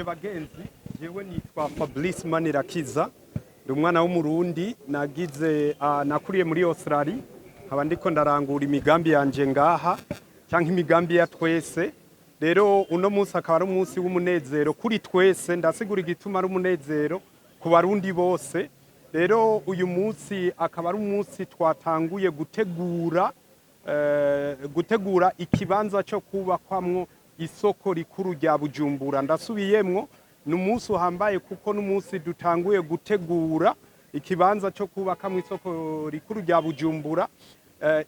Ndabaramukije bagenzi, jewe nitwa Fablice MANIRAKIZA, ndi umwana w'umurundi nakuriye muri Australia, nkaba ndiko ndarangura imigambi yanje ngaha canke imigambi ya twese. Rero uno munsi akaba ari umunsi w'umunezero kuri twese, ndasigura igituma ari umunezero ku barundi bose. Rero uyu munsi akaba ari umunsi twatanguye gutegura ikibanza cyo kubakwamwo isoko rikuru rya Bujumbura. Ndasubiyemwo, ni umunsi uhambaye kuko n'umunsi dutanguye gutegura ikibanza cyo kubakamwo isoko rikuru rya Bujumbura.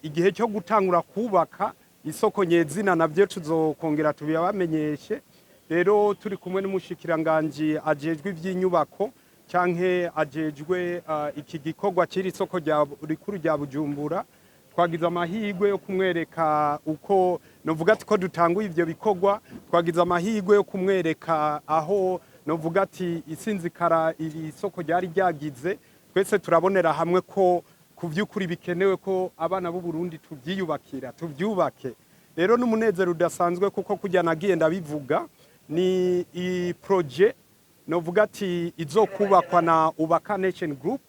Igihe cyo gutangura kubaka isoko nyezina navyo tuzokongera tubibamenyeshe. Rero turi kumwe n'umushikiranganje ajejwe ivy'inyubako canke ajejwe iki gikorwa kiri isoko rikuru rya Bujumbura. Twagize amahirwe yo kumwereka uko novuga ati ko dutanguye ivyo bikorwa, twagize amahirwe yo kumwereka aho novuga ati isinzikara iri soko ryari ryagize. Twese turabonera hamwe ko kuvyukuri bikenewe ko abana b'u Burundi tuvyubake. Rero n'umunezero udasanzwe kuko kujya nagiye ndabivuga, ni i projet novuga ati izokubakwa na Ubaka Nation Group.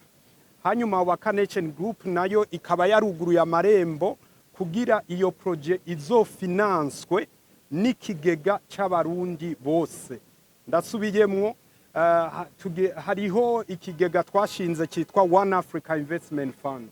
Hanyuma Ubaka Nation Group nayo ikaba yaruguruye amarembo kugira iyo projet izofinanswe n'ikigega c'abarundi bose. Ndasubiyemwo, hariho ikigega twashinze cyitwa One Africa Investment Fund.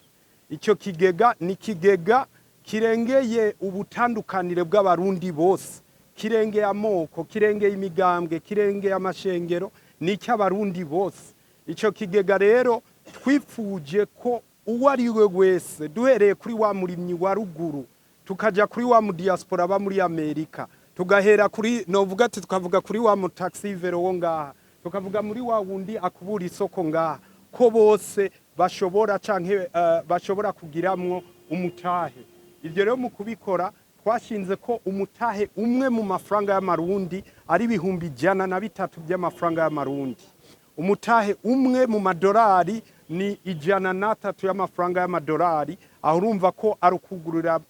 Icyo kigega ni kigega kirengeye ubutandukanire bw'abarundi bose, kirengeye amoko, kirengeye imigambwe, kirengeye amashengero, ni cy'abarundi bose. Icyo kigega rero twifuje ko uwo ari we wese, duhereye kuri wa murimyi wa ruguru tukaja kuri wa mu diaspora ba muri Amerika, tugahera kuri novuga ati tukavuga kuri wa mu taxi vero wo ngaha, tukavuga muri wa wundi akubura isoko ngaha, ko bose bashobora canke bashobora kugiramwo umutahe. Ivyo rero mu kubikora twashinze ko umutahe umwe mu mafaranga y'amarundi ari 103 by'amafaranga y'amarundi. Umutahe umwe mu madolari ni 103 y'amafaranga y'amadolari. Aho urumva ko ari ukugurira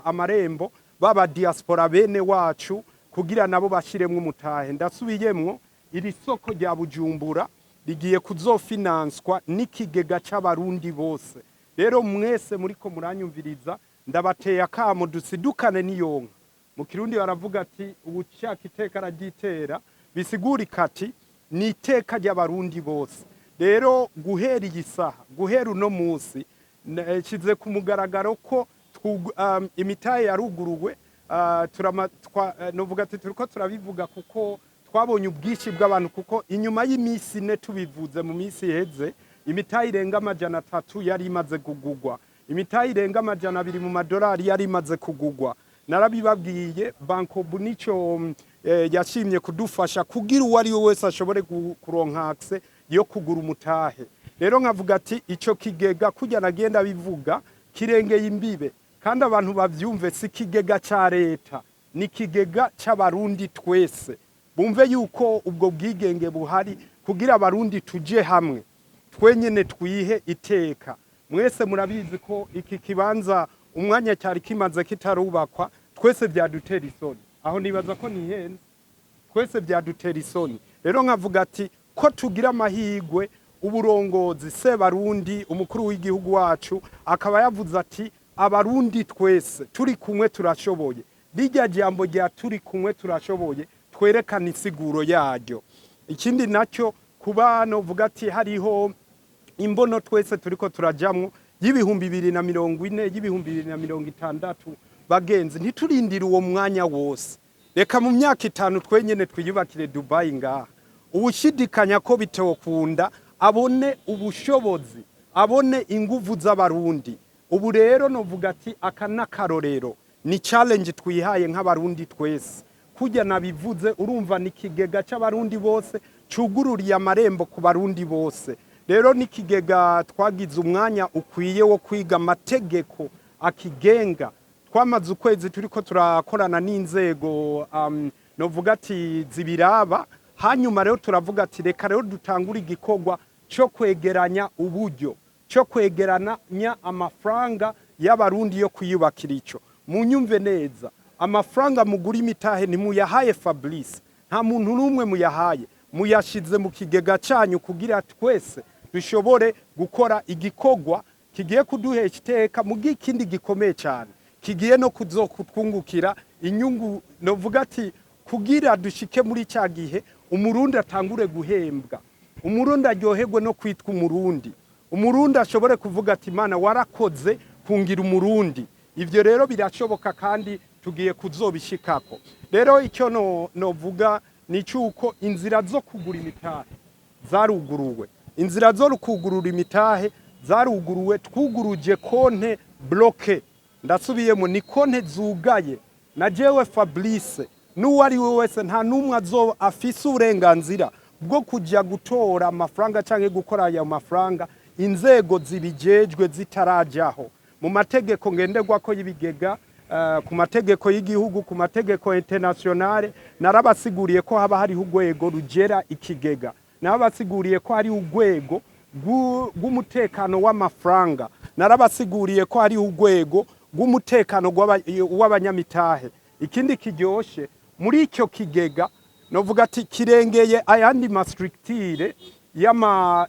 amarembo baba diaspora bene wacu kugira nabo bashiremwe umutahe. Ndasubiyemwo, iri soko rya Bujumbura rigiye kuzofinanswa n'ikigega c'abarundi bose. Rero mwese muriko muranyumviriza, ndabateye akamo dusidukane n'iyonka. Mu Kirundi baravuga ati ubushaka iteka araryitera, bisigurika ati ni iteka ry'abarundi bose. Rero guhera iyi saha, guhera uno munsi, kize ku mugaragaro ko imitahe yaruguruwe. Novuga ati turiko turabivuga kuko twabonye ubwishi bw'abantu, kuko inyuma y'imisi 4 tubivuze mu misi iheze, imitahe irenga 300 yari imaze kugugwa, imitahe irenga 200 mu madolari yari imaze kugugwa. Narabibabwiye, Bankobu nico yashimye kudufasha kugira uwo ari we wese ashobore kuronka access yo kugura umutahe. Rero nkavuga ati ico kigega kujya nagenda bivuga kirengeye imbibe, kandi abantu bavyumve, si kigega ca leta, ni kigega c'abarundi twese. Bumve yuko ubwo bwigenge buhari kugira abarundi tuje hamwe, twenyene twihe iteka. Mwese murabizi ko iki kibanza umwanya cyari kimaze kitarubakwa, twese byadutera isoni. Aho nibaza ko nihenze, twese byadutera isoni. Rero nkavuga ati ko tugira amahirwe, uburongozi Sebarundi, umukuru w'igihugu wacu, akaba yavuze ati abarundi twese turi kumwe turashoboye. Rijya jambo rya turi kumwe turashoboye twerekana isiguro yaryo. Ikindi nacyo kuba novuga ati hariho imbono twese turiko turajamwo y'ibihumbi 2040, y'ibihumbi 2060. Bagenzi, ntiturindire uwo mwanya wose. Reka mu myaka 5 twenyene twiyubakire Dubai ngaha. Ubushidikanya ko bitokunda abone ubushobozi, abone inguvu z'abarundi. Ubu rero novuga ati aka nakarorero, ni challenge twihaye nk'abarundi twese. Kujya nabivuze, urumva ni kigega c'abarundi bose, cugururiye amarembo ku barundi bose. Rero ni kigega twagize umwanya ukwiye wo kwiga amategeko akigenga. Twamaze ukwezi turiko turakorana n'inzego novuga ati zibiraba. Hanyuma rero turavuga ati reka rero dutangura igikorwa cyo kwegeranya uburyo, cyo kwegeranya amafaranga y'abarundi yo kuyubakira ico. Munyumve neza, amafaranga mugura imitahe ni muyahaye Fablice, nta muntu n'umwe muyahaye, muyashize mu kigega cyanyu kugira twese dushobore gukora igikorwa kigiye kuduhesha iteka mu gikindi gikomeye cyane, kigiye no kuzokutwungukira inyungu. Novuga ati kugira dushike muri cya gihe umurundi atangure guhembwa, umurundi aryoherwe no kwitwa umurundi, umurundi ashobore kuvuga ati Mana warakoze kungira umurundi. Ivyo rero birashoboka kandi tugiye kuzobishikako. Rero icyo novuga ni cyuko inzira zo kugura imitahe zaruguruwe, inzira zo kugurura imitahe zaruguruwe. Twuguruje konte bloke, ndasubiyemo ni konte zugaye. Na jewe Fablice n'uwari we wese nta numwe azo afise uburenganzira bwo kujya gutora amafaranga canke gukora aya mafaranga inzego zibijejwe zitarajaho mu mategeko ngenderwa ko y'ibigega, ku mategeko y'igihugu, ku mategeko internationale. Narabasiguriye ko haba hari urwego rugera ikigega, narabasiguriye ko hari urwego rw'umutekano w'amafaranga, narabasiguriye ko hari urwego rw'umutekano w'abanyamitahe. Ikindi kiryoshe muri icyo kigega novuga ati kirengeye ayandi mastructure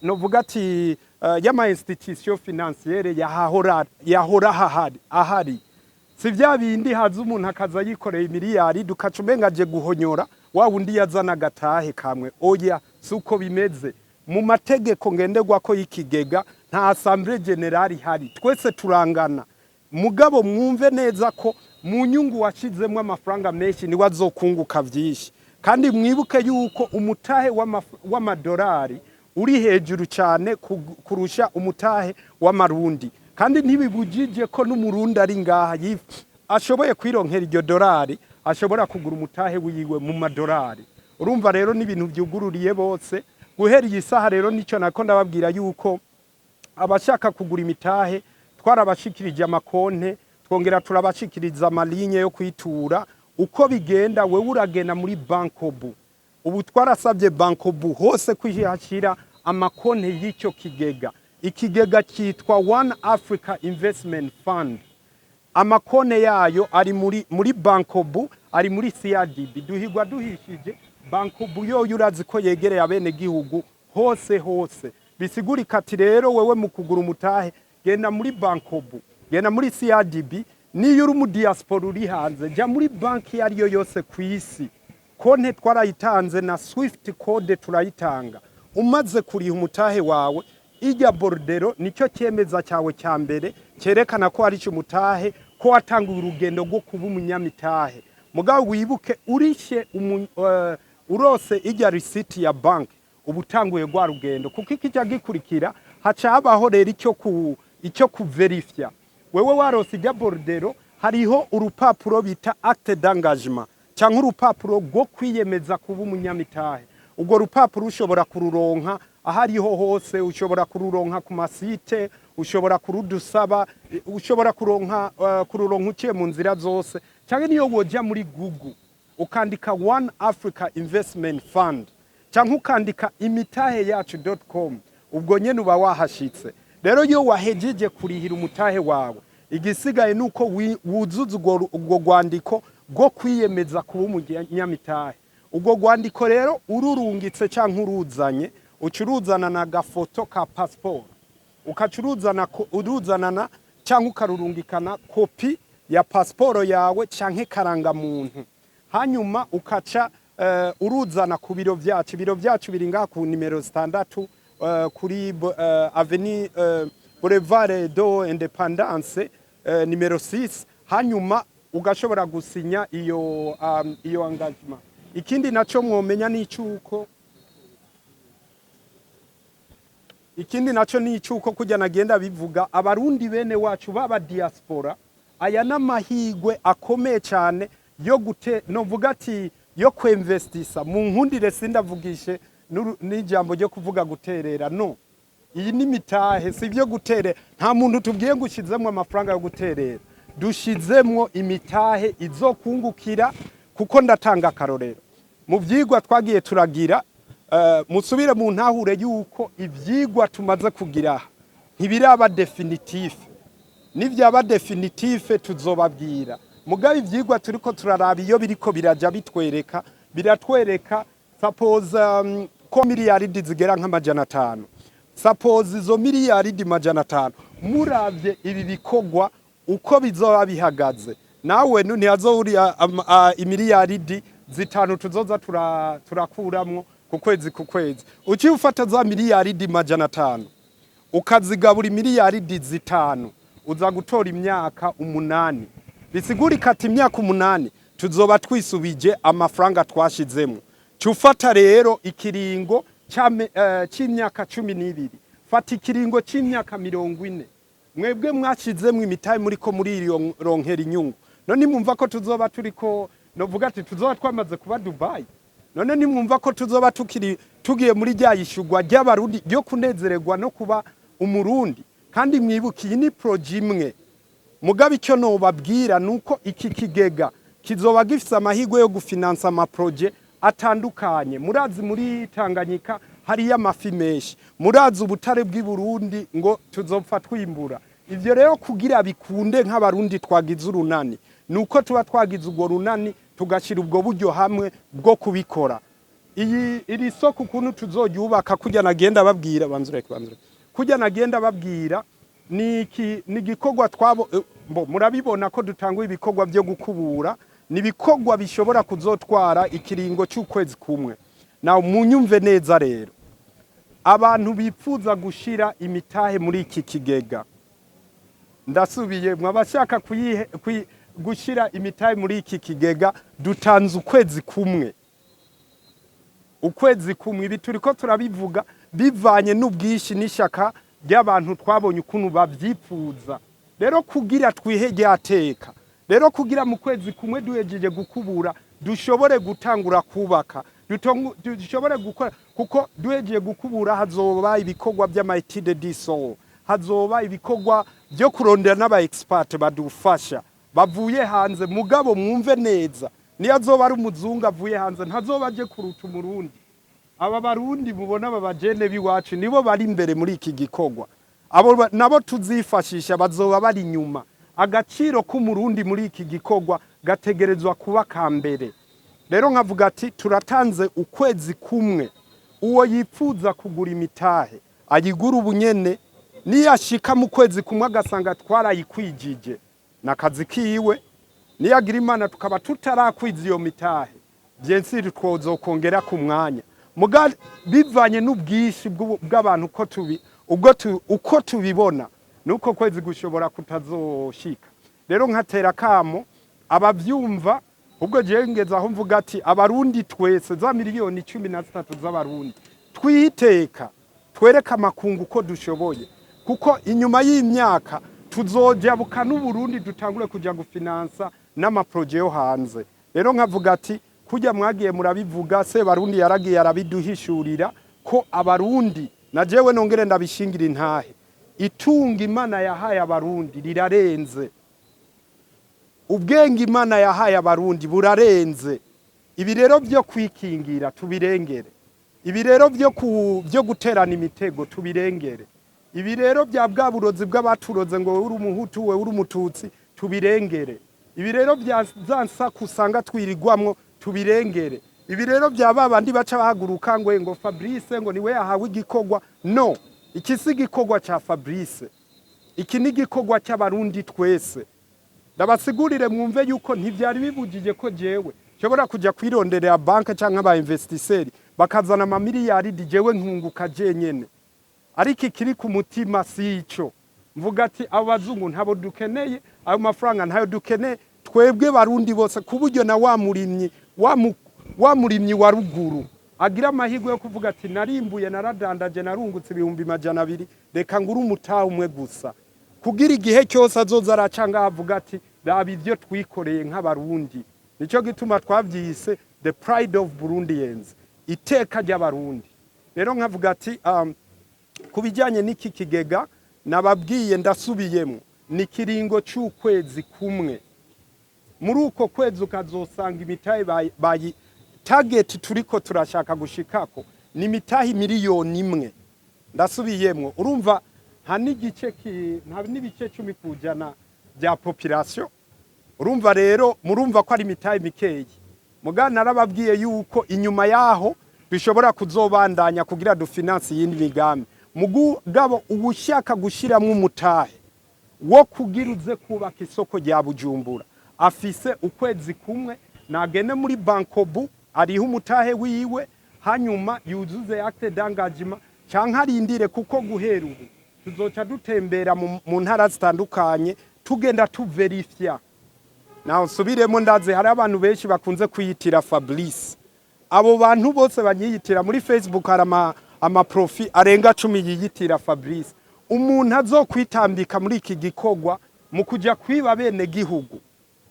novuga ati y'ama institution financiere yahora ahari. Si vya bindi haza umuntu akaza yikoreye imiliyari dukaca umenga aje guhonyora wa wundi yazana gatahe kamwe. Oya, suko bimeze. Mu mategeko ngenderwa ko y'ikigega nta assemblée générale ihari, twese turangana. Mugabo mwumve neza ko mu nyungu washizemwe amafaranga menshi ni wazokunguka vyinshi, kandi mwibuke yuko umutahe w'amadolari uri hejuru cyane kurusha umutahe w'amarundi, kandi ntibibujije ko n'umurundi ari ngaha ashoboye kwironkera iryo dolari ashobora kugura umutahe wiwe mu madolari. Urumva rero n'ibintu byugururiye bose. Guhera iyi saha rero nico nako ndababwira yuko abashaka kugura imitahe twarabashikirije amakonte, twongera turabashikiriza amalinye yo kwitura. Uko bigenda wewe uragenda muri bankobu. Ubu twarasabye bankobu hose kwihashira amakonte y'icyo kigega. Ikigega cyitwa One Africa Investment Fund. Amakonte yayo ari muri bankobu, ari muri CRDB. Duhigwa duhishije bankobu yo urazi ko yegereye abene gihugu hose. Bisigurika ati rero wewe mu kugura umutahe genda muri bankobu, genda muri CRDB. Niyo uri mu diaspora uri hanze jya muri banki yariyo yose ku isi. Konte twarayitanze na Swift code turayitanga. Umaze kuriha umutahe wawe ijya bordero nicyo cyemeza cyawe cya mbere cyerekana ko ari cyo mutahe, ko watanga urugendo rwo kuba umunyamitahe. Mugabo wibuke urishe urose ijya receipt ya bank ubutanguye gwa rugendo, kuko ikijya gikurikira haca habaho rero icyo kuverifya. Wewe warose ijya bordero hariho urupapuro bita acte d'engagement cyangwa urupapuro rwo kwiyemeza kuba umunyamitahe. Ubwo rupapuro ushobora kururonka ahariho hose, ushobora kururonka ku masite, ushobora kurudusaba, ushobora kuronka uciye mu nzira zose, cyangwa niyo woja muri Google ukandika One Africa Investment Fund cyangwa ukandika imitaheyacu.com, ubwo nyene uba wahashitse. Rero iyo wahejeje kurihira umutahe wawe, igisigaye nuko wuzuza ubwo rwandiko rwo kwiyemeza kuba umunyamitahe. Ubwo rwandiko rero ururungitse cyangwa uruzanye, ucuruzana na gafoto ka passport, uruzana cyangwa ukarurungikana kopi ya passport yawe cyangwa karanga muntu. Hanyuma ukaca uruzana ku biro byacu. Ibiro byacu biri ngaha ku nimero 6 kuri avenue Boulevard de Independance nimero 6. Hanyuma ugashobora gusinya iyo engagement. Ikindi naco mwomenya ni icyuko kujya nagenda bivuga abarundi bene wacu baba diaspora, aya n'amahigwe akomeye cyane yo novuga ati yo kwinvestisa mu nkundire. Sindavugishe n'ijambo ryo kuvuga guterera, no, iyi ni mitahe, si byo guterera. Nta muntu tubwiye ngo ushizemwe amafaranga yo guterera, dushizemwo imitahe izokungukira. Kuko ndatanga karorero mu vyigwa twagiye turagira, musubire mu ntahure yuko ivyigwa tumaze kugira ntibiraba definitif. Nivyaba definitif tuzobabwira. Mugabe ivyigwa turiko turaraba iyo biriko biraja bitwereka biratwereka suppose ko miliyaridi zigera nk'amajana 5. Suppose izo miliyaridi majana 5 muravye ibi bikorwa uko bizoba bihagaze, nawe ntihazobura imiliyaridi 5 tuzoza turakuramwo ku kwezi. Uciye ufata za miliyaridi majana 5 ukazigabura miliyaridi 5 uza gutora imyaka 8. Bisigurika ati imyaka 8 tuzoba twisubije amafaranga twashizemo. Cufata rero ikiringo c'imyaka 12, fata ikiringo c'imyaka 40. Mwebwe mwashizemo imitahe muriko muri iyo ronkera inyungu. None nimwumva ko tuzoba turiko novuga ati tuzoba twamaze kuba Dubai. None nimwumva ko tuzoba tugiye muri rya yishugwa ry'abarundi ryo kunezererwa no kuba umurundi. Kandi mwibukiye ni projet imwe. Mugabe icyo nobabwira nuko iki kigega kizoba gifise amahirwe yo gufinansa ama projet atandukanye. Murazi muri Tanganyika hari y'amafi menshi, murazi ubutare bw'i Burundi ngo tuzopfa twimbura. Ivyo rero kugira bikunde nk'abarundi twagize urunani nuko tuba twagize ubwo runani tugashira ubwo buryo hamwe bwo kubikora. Iri soko kuntu tuzoyubaka kujya nagenda babwira kujya nagenda babwira ni gikorwa twabo murabibona ko dutangwa ibikorwa byo gukubura, ni bikorwa bishobora kuzotwara ikiringo cy'ukwezi kumwe. Na munyumve neza rero, abantu bipfuza gushira imitahe muri iki kigega, ndasubiye mwabashaka gushira imitahe muri iki kigega, dutanze ukwezi kumwe. Ukwezi kumwe ibi turiko turabivuga bivanye n'ubwishi n'ishaka ry'abantu twabonye ukuntu bavyipfuza. Rero kugira twihege ateka, rero kugira mu kwezi kumwe duhejeje gukubura dushobore gutangura kubaka, dushobore gukora, kuko duhejeje gukubura hazoba ibikorwa by'amaitide d'ISOKO, hazoba ibikorwa byo kurondera n'aba expert badufasha bavuye hanze. Mugabo mwumve neza, ni azoba ari umuzungu avuye hanze ntazoba aje kuruta umurundi. Aba barundi mubona aba bajene biwacu nibo bari imbere muri iki gikorwa, abo nabo tuzifashisha bazoba bari nyuma. Agaciro k'umurundi muri iki gikorwa gategerezwa kuba kambere. Rero nkavuga ati turatanze ukwezi kumwe, uwo yipfuza kugura imitahe ayigura ubunyene, niyashika mu kwezi kumwe agasanga twarayikwijije nakazi kiwe, niyagira Imana tukaba tutarakwiza iyo mitahe byensiri twozokongera ku mwanya. Muga bivanye n'ubwishi bw'abantu uko tubibona nuko kwezi gushobora kutazoshika. Rero nkatera kamo abavyumva, ubwo je ngeza aho mvuga ati abarundi twese za miliyoni 13 z'abarundi twiteka twereka amakungu ko dushoboye, kuko inyuma y'imyaka tuzojabuka n'Uburundi dutangure kuja gufinansa n'amaproje yo hanze. Rero nkavuga ati kujya mwagiye murabivuga, se barundi yaragiye arabiduhishurira ko abarundi, na jewe nongere ndabishingira intahe, itunga Imana yahaye abarundi rirarenze. Ubwenge Imana yahaye abarundi burarenze. Ibi rero byo kwikingira tubirengere, ibi rero byo guterana imitego tubirengere, ibi rero bya bwaburozi bw'abaturoze ngo uri umuhutu we uri umututsi tubirengere, ibi rero bya zansa kusanga twirigwamwo tubirengere, ibi rero bya babandi baca bahaguruka ngo Fabrice ngo niwe yahawe igikorwa. No, iki si igikorwa cha Fabrice, iki ni igikorwa cy'abarundi twese. Ndabasigurire mwumve yuko ntivyari bibujije ko jewe nshobora kuja kwironderera banka canke aba investisseur bakazana ama miliyaridi jewe nkunguka jenyene, ariko ikiri ku mutima si ico. Mvuga ati abazungu ntabo dukeneye, ayo mafaranga ntayo dukeneye, twebwe barundi bose kuburyo na wa murimyi wa ruguru agira amahirwe yo kuvuga ati narimbuye naradandaje narungutse 200,000, reka nguru umutaha umwe gusa, kugira igihe cyose azoza aracanga avuga ati raba ivyo twikoreye nk'abarundi. Nico gituma twavyise the pride of Burundians, iteka ry'abarundi. Rero nkavuga ati kubijanye n'iki kigega nababwiye ndasubiyemo, ni kiringo cy'ukwezi kumwe. Muri uko kwezi ukazosanga imitahe bayi target turiko turashaka gushikako ni imitahe miliyoni 1. Ndasubiyemo, urumva nta n'ibice 10 kujana bya population. Urumva rero murumva ko ari imitahe mikeyi. muga narababwiye yuko inyuma yaho bishobora kuzobandanya kugira dufinance yindi migambi mugabo ubushaka gushiramwe umutahe wo kugira uze kubaka isoko rya Bujumbura afise ukwezi kumwe nagene muri bankobu ariho umutahe wiwe hanyuma yuzuze acte d'engagement canke arindire kuko guhera ubu tuzoca dutembera mu ntara zitandukanye tugenda tuverifya naho subiremo ndaze hari abantu benshi bakunze kwiyitira Fablice abo bantu bose banyiyitira muri Facebook hari ama profi arenga 10 yiyitira Fablice umuntu azokwitambika muri iki gikorwa mu kuja kwiba bene gihugu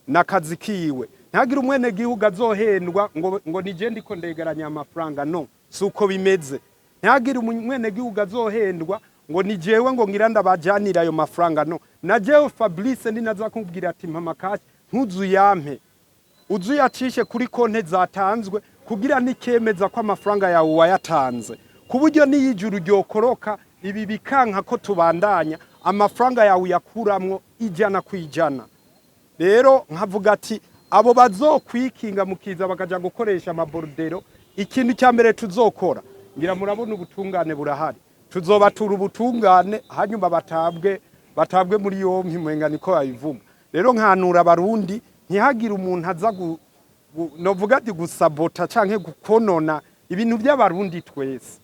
nakazi kiwe ntagire umwene gihugu azohendwa ngo nije ndiko ndegeranya amafaranga no suko bimeze ntagire umwene gihugu azohendwa ngo nijewe ngo ngira ndabajanira ayo mafaranga no najewe Fablice ninaza kumbwira ati mama kashi ntuzuyampe uzuyacishe kuri konte zatanzwe kugira nikemeza ko amafaranga yawe wayatanze kuburyo niyijuru ryokoroka ibi bikanka ko tubandanya amafaranga yawe yakuramwo ijana kwijana rero nkavuga ati abo bazokwikinga mukiza bakaja gukoresha amabordero ikintu cyambere tuzokora ngira murabona ubutungane burahari tuzobatura ubutungane hanyuma batabwe muri yompi mwenga niko bayivuga rero nkanura abarundi ntihagire umuntu aza novuga ati gusabota canke gukonona ibintu by'abarundi twese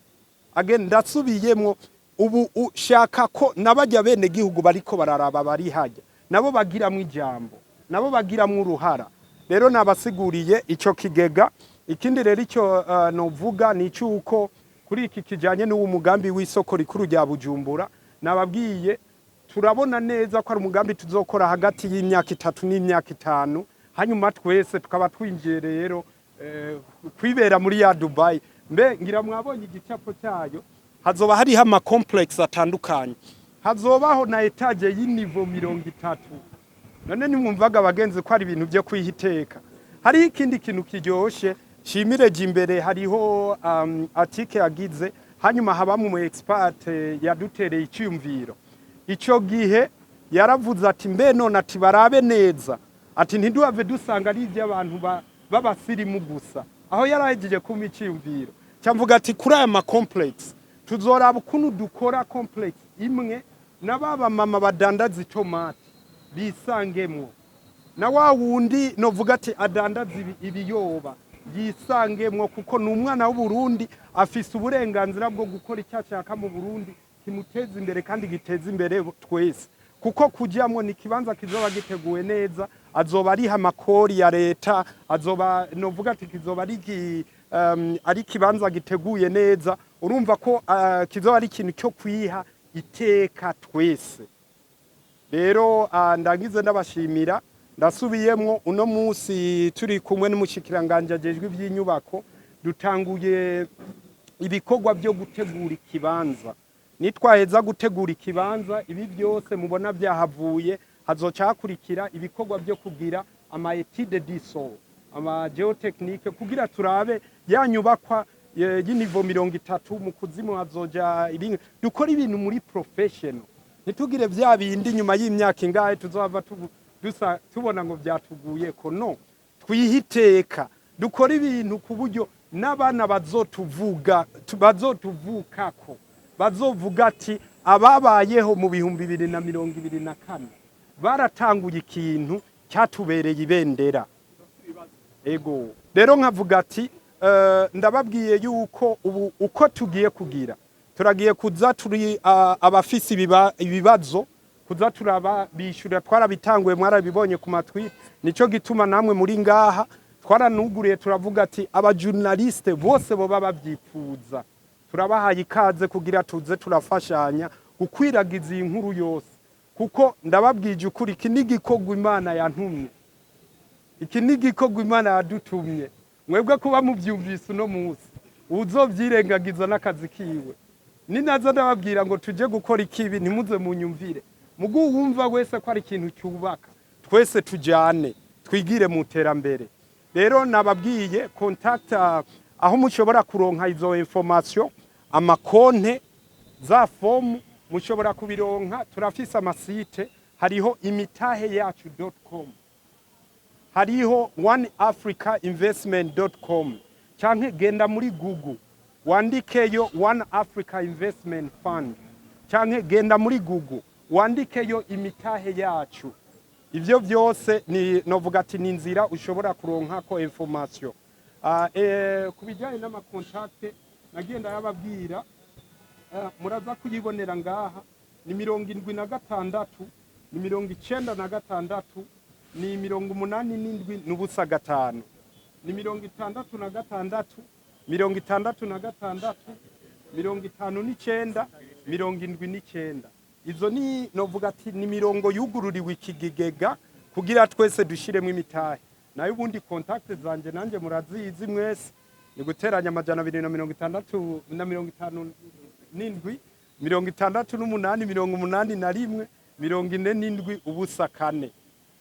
agenda asubiyemwo ubu ushaka ko nabajya bene gihugu bariko bararaba bari hajya nabo bagiramwe ijambo nabo bagiramwe uruhara rero nabasiguriye ico kigega ikindi rero icyo novuga ni cyuko kuri iki kijanye n'uwo mugambi w'isoko rikuru rya Bujumbura nababwiye turabona neza ko ari umugambi tuzokora hagati y'imyaka 3 n'imyaka 5 hanyuma twese tukaba twinjiye rero kwibera muri ya Dubai mbe ngira mwabonye igicapo cyayo hazoba hariho ama complex atandukanye hazobaho na etage y'inivo 30 none nimwumvaga abagenzi ko ari ibintu byo kwihiteka hari ikindi kintu kiryoshe shimireje imbere hariho article yagize hanyuma habamwe mu expert yadutereye icyumviro ico gihe yaravuze ati mbe none ati barabe neza ati ntiduhave dusanga ari iby'abantu babasirimu gusa aho yarahejeje kuma icyumviro cyamvuga ati kuri aya ma complex tuzoraba ukuntu dukora complex imwe nababa mama badandaza itomati bisangemwo na wa wundi novuga ati adandaza ibiyoba yisangemwo kuko n'umwana w'u Burundi afise uburenganzira bwo gukora icyashaka mu Burundi kimuteza imbere kandi giteza imbere twese kuko kujyamwo ni kibanza kizoba giteguwe neza azoba ari amakori ya leta azoba novuga ati kizoba ari kibanza giteguye neza urumva ko kizoba ari ikintu cyo kwiha iteka twese rero ndangize ndabashimira ndasubiyemwo uno munsi turi kumwe n'umushikiranganje ajejwe iby'inyubako dutanguye ibikorwa byo gutegura ikibanza nitwaheza gutegura ikibanza ibi byose mubona byahavuye hazoca hakurikira ibikorwa byo kugira ama étude du sol ama geotechnique kugira turabe yanyubakwa y'inivo 30 mu kuzimu hazoja ibintu dukora ibintu muri professional nitugire bya bindi nyuma y'imyaka ingahe tuzova tubona ngo byatuguye ko no twihiteka dukora ibintu ku buryo n'abana bazotuvukako bazovuga ati ababayeho mu 2024 baratanguye ikintu cyatubereye ibendera ego rero nkavuga ati ndababwiye yuko ubu uko tugiye kugira turagiye kuza turi abafisi ibibazo kuza turaba bishura twarabitanguye mwarabibonye ku matwi nico gituma namwe muri ngaha twaranuguriye turavuga ati aba journaliste bose bo babyifuza turabahaye ikaze kugira tuze turafashanya gukwiragiza inkuru yose kuko ndababwije ukuri iki nigikogwa Imana yantumye iki nigikogwa Imana yadutumye mwebwe kuba mubyumvise no munsi uzovyirengagiza n'akazi kiwe ninaza ndababwira ngo tuje gukora ikibi ntimuze munyumvire mugu wumva wese ko ari ikintu cyubaka twese tujane twigire mu terambere rero nababwiye contact aho mushobora kuronka izo information amakonte za form mushobora kubironka turafise amasite hariho imitahe yacu.com hariho oneafricainvestment.com canke genda muri Google wandikeyo One Africa Investment Fund canke genda muri Google wandikeyo imitahe yacu. Ivyo vyose ni novuga ati ni inzira ushobora kuronka ko information. Kubijyanye n'amakontakte nagenda yababwira muraza kuyibonera ngaha ni 76 ni 96 ni 87 n'ubusa gatanu ni 66 66 59 79. Izo ni novuga ati ni mirongo yugururiwe ikigega kugira twese dushiremo imitahe. Nayo ubundi contact zanje nanje murazizi mwese ni guteranya amajana 267 na 57 68 41 ubusa kane.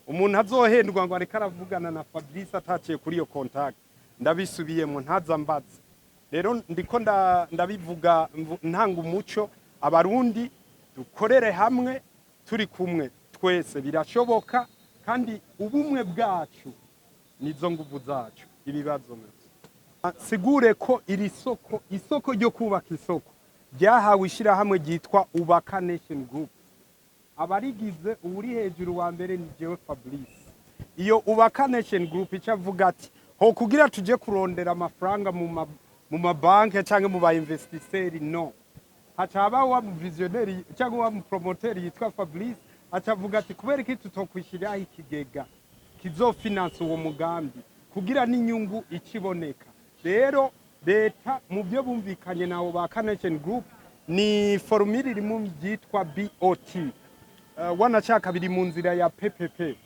Umuntu azohendwa ngo areka aravugana na Fablice ataciye kuri iyo contact ndabisubiyemo ntaza mbaza. Rero ndiko ndabivuga ntanga umuco abarundi dukorere hamwe turi kumwe twese birashoboka kandi ubumwe bwacu nizo nguvu zacu. Ibibazo sigure ko iri isoko ryo kubaka isoko ryahawe ishirahamwe ryitwa Ubaka Nation Group. Abarigize uri hejuru wa mbere ni jewe Fablice. Iyo Ubaka Nation Group icavuga ati ho kugira tuje kurondera amafaranga mu mabanke canke mu ba investisseurs no. Hacaba wa visionnaire cyangwa wa promoteur yitwa Fablice acavuga ati kubera iki tutokwishira ikigega kizofinance uwo mugambi kugira n'inyungu ikiboneka. Rero leta mu byo bumvikanye nawo ba Connection Group ni formule iri mu byitwa BOT. Wanachaka biri mu nzira ya PPP.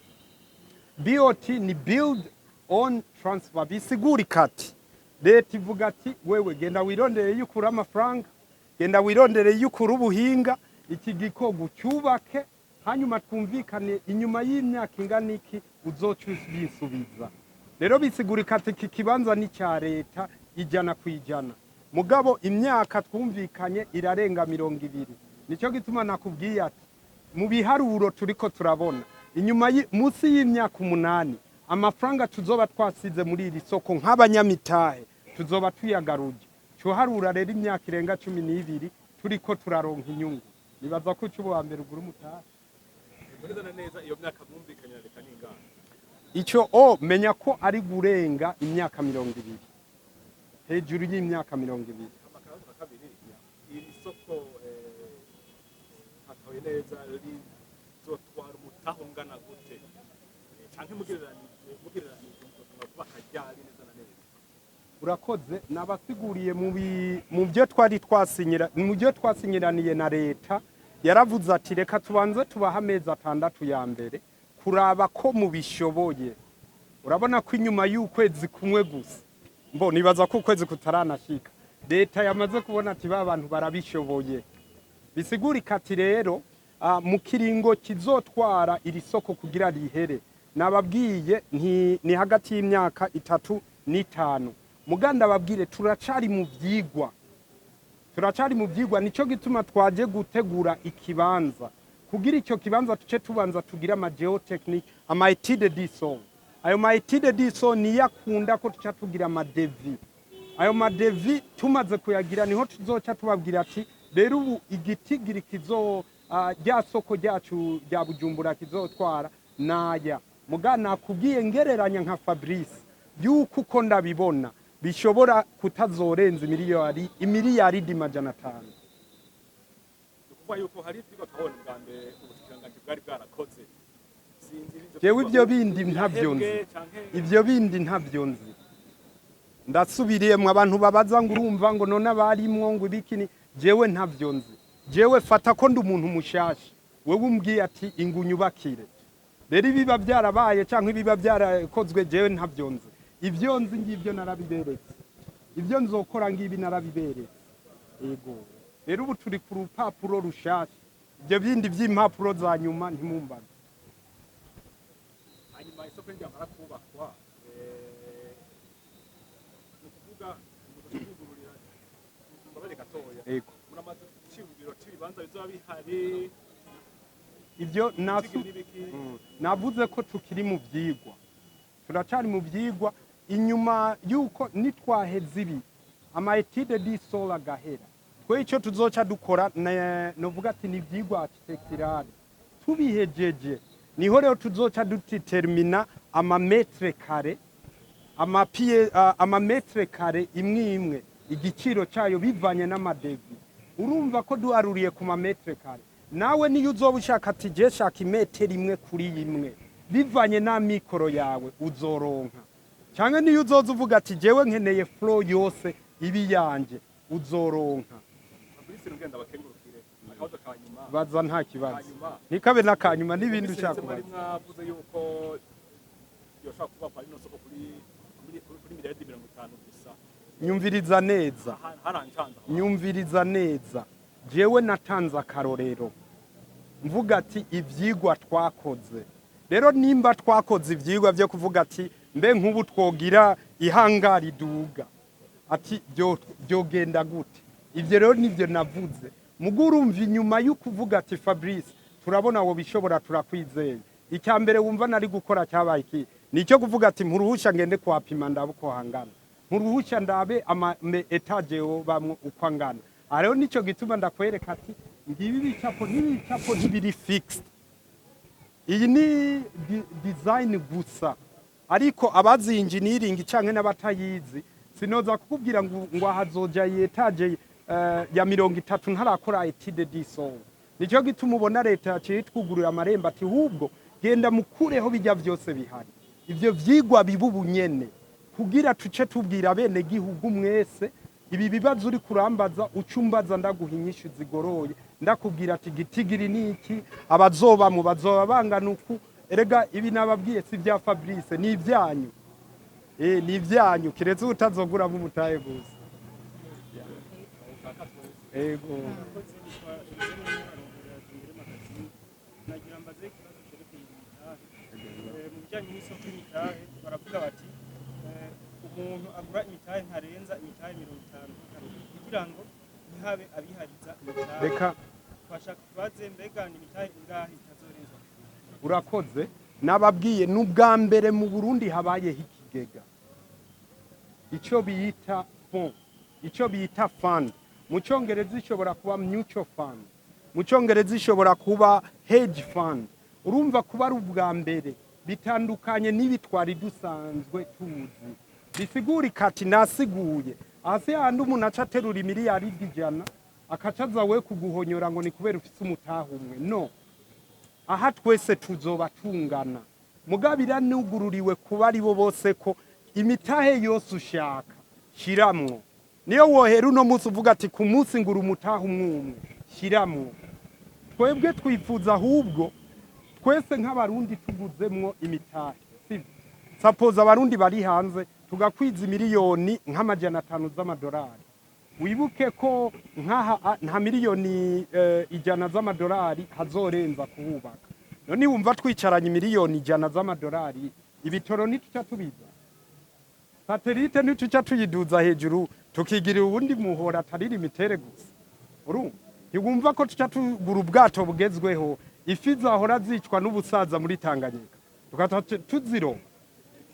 BOT ni build on transfer. Bisiguri kati leta ivuga ati wewe genda wirondere yukura amafaranga, genda wirondere yukura ubuhinga, iki gikorwa cyubake hanyuma twumvikane inyuma y'imyaka ingana iki uzocubisubiza. Rero bisigurika ati iki kibanza ni cya leta ijana kwijana. Mugabo imyaka twumvikanye irarenga 200. Nico gituma nakubwiye ati mu biharuro turiko turabona inyuma musi y'imyaka 8 amafaranga tuzoba twasize muri iri soko nk'abanyamitahe tuzoba tuyagaruje. Cyo harura rero imyaka irenga 12 turiko turaronka inyungu. Nibaza ko cyubo mbere ugura umutahe. Neza iyo myaka mwumvikanye na leta n'ingana. Ico menya ko ari gurenga imyaka 200. Hejuru y'imyaka 200. Amakaza kabiri iri soko hatoye neza rizotwara umutaho ngana gute canke mugireranije kubaka ryari neza na neza. Urakoze nabasiguriye mu byo twari twasinyira mu byo twasinyiraniye na leta yaravuze ati reka tubanze tubaha amezi 6 ya mbere kuraba ko mubishoboye. Urabona ko inyuma y'ukwezi kumwe gusa nibaza ko ukwezi kutaranashika leta yamaze kubona ati ba bantu barabishoboye. Bisigurika ati rero mu kiringo kizotwara iri soko kugira rihere nababwiye ni hagati y'imyaka 3 n'5. Muganda babwire turacari mu byigwa nico gituma twaje gutegura ikibanza kugira icyo kibanza tuce tubanza tugira ama geotechnique ama étude du sol. Ayo ma étude du sol ni yakunda ko tuca tugira ama devis. Ayo ma devis tumaze kuyagira niho tuzoca tubabwira ati rero ubu igitigiri kizo rya soko ryacu rya Bujumbura kizotwara naya. Mugana kubwiye ngereranya nka Fabrice yuko uko ndabibona bishobora kutazorenza imiliyaridi 500. Kuva yuko hari ivyiko kabone bwa mbere ubushikiranganje bwari bwarakoze. Jewe ibyo bindi ntavyo nzi. Ndasubiriyemwe abantu babaza ngo urumva ngo none abarimwo ngo ibikini jewe ntavyo nzi. Jewe fata ko ndi umuntu mushasha. Wewe umbwiye ati ingunyubakire. Rero biba byarabaye canke biba byarakozwe jewe ntavyo nzi. Ivyo nzi ngivyo narabiberetse. Ivyo nzokora ngibi narabiberetse. Yego. Rero ubu turi ku rupapuro rushasha. Ibyo bindi by'impapuro za nyuma ntimumbaza. Hanyuma isoko ryamara kubakwa nukuvuga gutugururira mbabare gatoya. Yego. Muramaze cyibugiro cy'ibibanza bizoba bihari. Ibyo navuze ko tukiri mu byigwa. turacari mu vyigwa inyuma yuko nitwaheza ibi ama etude du sol agahera twe ico tuzoca dukora novuga ati ni ivyigwa architecturale tubihejeje niho rero tuzoca dutermina amametre kare amametre kare imwe igiciro cayo bivanye n'amadevi urumva ko duharuriye ku mametre kare nawe niyo uzoba ushaka ati je shaka imetero imwe kuri imwe bivanye na mikoro yawe uzoronka cyangwa niyo uzoza uvuga ati jewe nkeneye flow yose ibi yanje uzoronka Fabrice rugenda bakengurukire akabazo kanyuma baza nta kibazo nikabe nakanyuma n'ibindi ushaka kubaza mwavuze yuko yoshaka kuba kwa ino soko kuri miliyari 50 gusa nyumviriza neza nyumviriza neza jewe natanze akarorero mvuga ati ivyigwa twakoze rero nimba twakoze ivyigwa byo kuvuga ati mbe nk'ubu twogira ihangari duga ati byogenda gute ivyo rero nivyo navuze mugurumva inyuma y'ukuvuga ati Fabrice turabona wo bishobora turakwizeye icyambere wumva nari gukora cyabaye iki nicyo kuvuga ati mpuruhusha ngende kwapima ndabuko hangana mpuruhusha ndabe ama etage yo bamwe uko angana rero nico gituma ndakwereka ati ngibi bicapo ntibiri fixed iyi ni design gusa ariko abazi engineering canke n'abatayizi sinoza kukubwira ngo hazoja etage ya 30 ntarakora etude du sol nico gituma ubona leta yaciye twugurura amarembo ati hubwo genda mukureho bijya vyose bihari ivyo vyigwa bibubunyene kugira tuce tubwira bene gihugu mwese ibi bibazo uri kurambaza ucumbaza ndaguhinyisha zigoroye ndakubwira ati gitigiri niki abazoba mu bazoba bangana uku erega ibi nababwiye si bya Fabrice ni ivyanyu ni ivyanyu kiretse utazogura mu mutaye gusa ego nagira mbaze ikibazo cyerekeye imitahe mu bijyanye n'isoko y'imitahe baravuga bati umuntu agura imitahe ntarenza imitahe 50 kugira ngo ntihabe abihariza imitahe reka bashaka kubaze mbega imitahe ingahe itazorenzwa urakoze nababwiye n'ubwa mbere mu Burundi habayeho ikigega ico biyita fond ico biyita fund mu cyongereza ishobora kuba mutual fund mu cyongereza ishobora kuba hedge fund urumva kuba ari ubwa mbere bitandukanye n'ibitwari dusanzwe tuzi bisigura ikati nasiguye hasi handi umuntu acaterura miliyari 100 akacaza we kuguhonyora ngo ni kubera ufite umutahumwe no aha twese tuzoba tungana mugabira nugururiwe kuba ari bo bose ko imitahe yose ushaka shiramwo niyo wohera uno munsi uvuga ati ku munsi ngura umutahumwe shiramwo twebwe twifuza ahubwo twese nk'abarundi tuguzemwo imitahe sivyo suppose abarundi bari hanze tugakwiza miliyoni nk'amajana 5 z'amadolari wibuke ko nka miliyoni 100 z'amadolari hazorenza kuhubaka none wumva twicaranye miliyoni 100 z'amadolari ibitoro nituca tubiza satellite nituca tuyiduza hejuru tukigira ubundi muhora atari imitere gusa ntiwumva ko tuca tugura ubwato bugezweho ifi zahora zicwa n'ubusaza muri Tanganyika tukata tuziro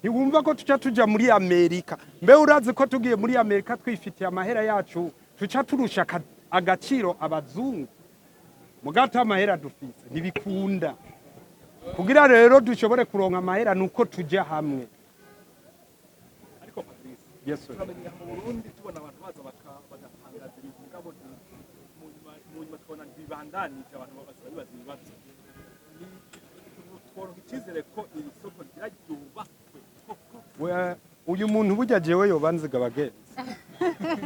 ntiwumva ko tuca tuja muri Amerika mbe urazi ko tugiye muri Amerika twifitiye amahera yacu tuca turusha agaciro abazungu mugata amahera dufise ntibikunda kugira rero dushobore kuronka amahera nuko tuja hamwe ariko Fabrice yes sir turamenye mu Burundi tubona abantu baza bagatangaza ibintu ngabo mu nyuma tubona bibandanije abantu babibaza ibibazo tworo ikizere ko iri soko ryubatswe uyu muntu burya jewe yobanziga abagenzi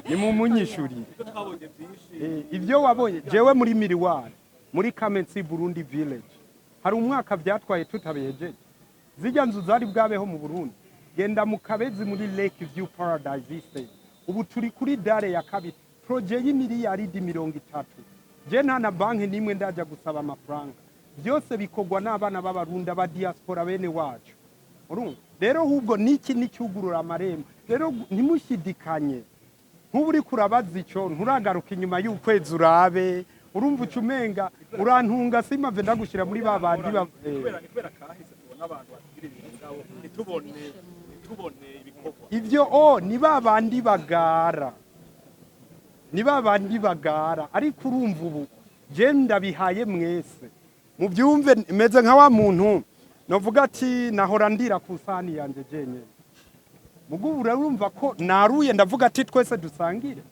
ni mu munyishuri ibyo wabonye jewe muri Miriwari muri Kamensi Burundi village hari umwaka byatwaye tutabejeje zijya nzu zari bwabeho mu Burundi genda mu Kabezi muri Lake View Paradise Estate ubu turi kuri dare ya kabiri projet y'imiliyari 30 je nta na banki nimwe ndaja gusaba amafaranga byose bikogwa n'abana b'abarundi aba diaspora bene wacu rero hubwo niki nicyugurura amarembo rero ntimushidikanye nk'uburi kurabaza ico nturagaruka inyuma y'ukwezi urabe urumva ucumenga urantunga simave ndagushira muri babandi kubera kahise n'abantu bagira ibintu byabo ntitubone ibikorwa. Ivyo ni babandi bagara, ni babandi bagara, ariko urumva ubu je ndabihaye mwese mubyumve, meze nka wa muntu novuga ati nahora ndira ku sahani yanje jenyene, mugubu urumva ko naruye ndavuga ati twese dusangire.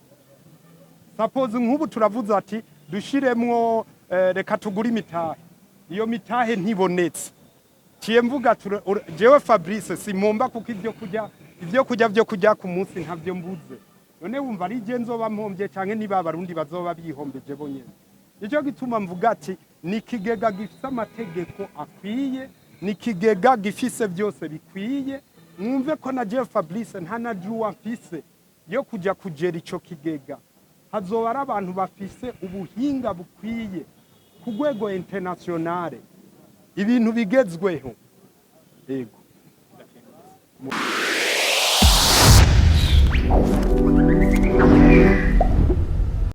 Suppose nk'ubu turavuze ati dushiremwo reka tugure imitahe, iyo mitahe ntibonetse, ciye mvuga jewe Fabrice simomba kuko ivyo kurya ku munsi ntavyo mbuze, none wumva ari je nzoba mpombye canke niba abarundi bazoba bihombeje bonyene. Nico gituma mvuga ati ni kigega gifise amategeko akwiye, ni kigega gifise byose bikwiye. Mwumve ko na je Fabrice nta na droit mfise yo kuja kugera ico kigega, hazoba ari abantu bafise ubuhinga bukwiye ku rwego internationale, ibintu bigezweho. Yego.